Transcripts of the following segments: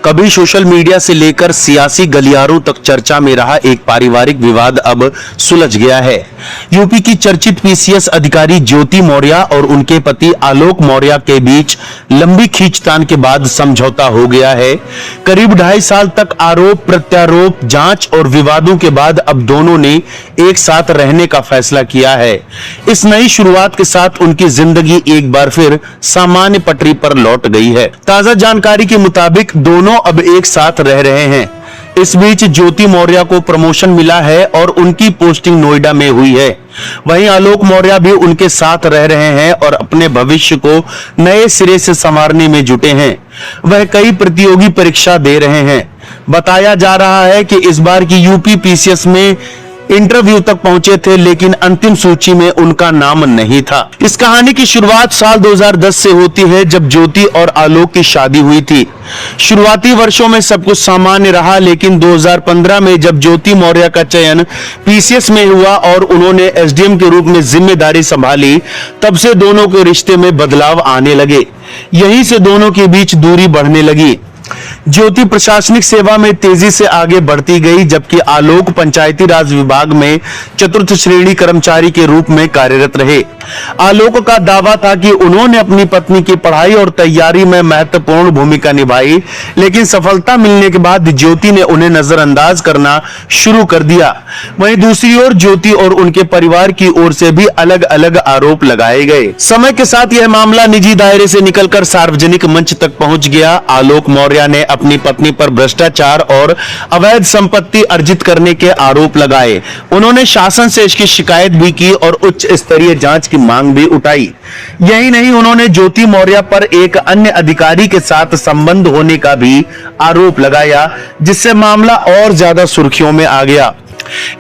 कभी social media से लेकर सियासी गलियारों तक चर्चा में रहा एक पारिवारिक विवाद अब सुलझ गया है। यूपी की चर्चित पीसीएस अधिकारी ज्योति मौर्य और उनके पति आलोक मौर्य के बीच लंबी खींचतान के बाद समझौता हो गया है। करीब 2.5 साल तक आरोप प्रत्यारोप, जांच और विवादों के बाद अब दोनों ने एक साथ रहने का फैसला किया है। इस नई शुरुआत के साथ उनकी जिंदगी एक बार फिर सामान्य पटरी पर लौट गई है। ताजा जानकारी के मुताबिक दोनों अब एक साथ रह रहे हैं। इस बीच ज्योति मौर्य को प्रमोशन मिला है और उनकी पोस्टिंग नोएडा में हुई है। वहीं आलोक मौर्य भी उनके साथ रह रहे हैं और अपने भविष्य को नए सिरे से संवारने में जुटे हैं। वह कई प्रतियोगी परीक्षा दे रहे हैं। बताया जा रहा है कि इस बार की यूपी पीसीएस में इंटरव्यू तक पहुंचे थे, लेकिन अंतिम सूची में उनका नाम नहीं था। इस कहानी की शुरुआत साल 2010 से होती है, जब ज्योति और आलोक की शादी हुई थी। शुरुआती वर्षों में सब कुछ सामान्य रहा, लेकिन 2015 में जब ज्योति मौर्य का चयन पीसीएस में हुआ और उन्होंने एसडीएम के रूप में जिम्मेदारी संभाली, तब से दोनों के रिश्ते में बदलाव आने लगे। यहीं से दोनों के बीच दूरी बढ़ने लगी। ज्योति प्रशासनिक सेवा में तेजी से आगे बढ़ती गई, जबकि आलोक पंचायती राज विभाग में चतुर्थ श्रेणी कर्मचारी के रूप में कार्यरत रहे। आलोक का दावा था कि उन्होंने अपनी पत्नी की पढ़ाई और तैयारी में महत्वपूर्ण भूमिका निभाई, लेकिन सफलता मिलने के बाद ज्योति ने उन्हें नजरअंदाज करना शुरू कर दिया। वहीं दूसरी ओर ज्योति और उनके परिवार की ओर से भी अलग अलग आरोप लगाए गए। समय के साथ यह मामला निजी दायरे से निकलकर सार्वजनिक मंच तक पहुंच गया। आलोक मौर्य ने अपनी पत्नी पर भ्रष्टाचार और अवैध संपत्ति अर्जित करने के आरोप लगाए। उन्होंने शासन से इसकी शिकायत भी की और उच्च स्तरीय जांच की मांग भी उठाई। यही नहीं, उन्होंने ज्योति मौर्य पर एक अन्य अधिकारी के साथ संबंध होने का भी आरोप लगाया, जिससे मामला और ज्यादा सुर्खियों में आ गया।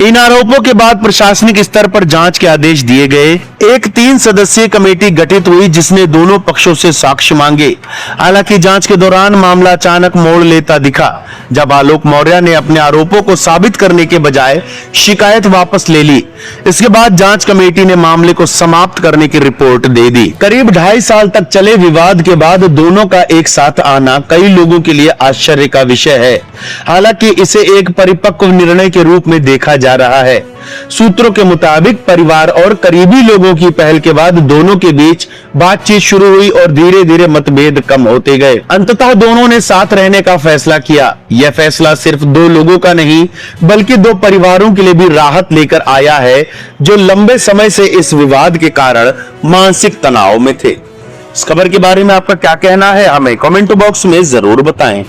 इन आरोपों के बाद प्रशासनिक स्तर पर जांच के आदेश दिए गए। एक 3 सदस्यीय कमेटी गठित हुई, जिसने दोनों पक्षों से साक्ष्य मांगे। हालांकि जांच के दौरान मामला अचानक मोड़ लेता दिखा, जब आलोक मौर्य ने अपने आरोपों को साबित करने के बजाय शिकायत वापस ले ली। इसके बाद जांच कमेटी ने मामले को समाप्त करने की रिपोर्ट दे दी। करीब 2.5 साल तक चले विवाद के बाद दोनों का एक साथ आना कई लोगों के लिए आश्चर्य का विषय है। हालांकि इसे एक परिपक्व निर्णय के रूप में देखा जा रहा है। सूत्रों के मुताबिक परिवार और करीबी लोगों की पहल के बाद दोनों के बीच बातचीत शुरू हुई और धीरे धीरे मतभेद कम होते गए। अंततः दोनों ने साथ रहने का फैसला किया। यह फैसला सिर्फ 2 लोगों का नहीं, बल्कि 2 परिवारों के लिए भी राहत लेकर आया है, जो लंबे समय से इस विवाद के कारण मानसिक तनाव में थे। इस खबर के बारे में आपका क्या कहना है, हमें कमेंट बॉक्स में जरूर बताएं।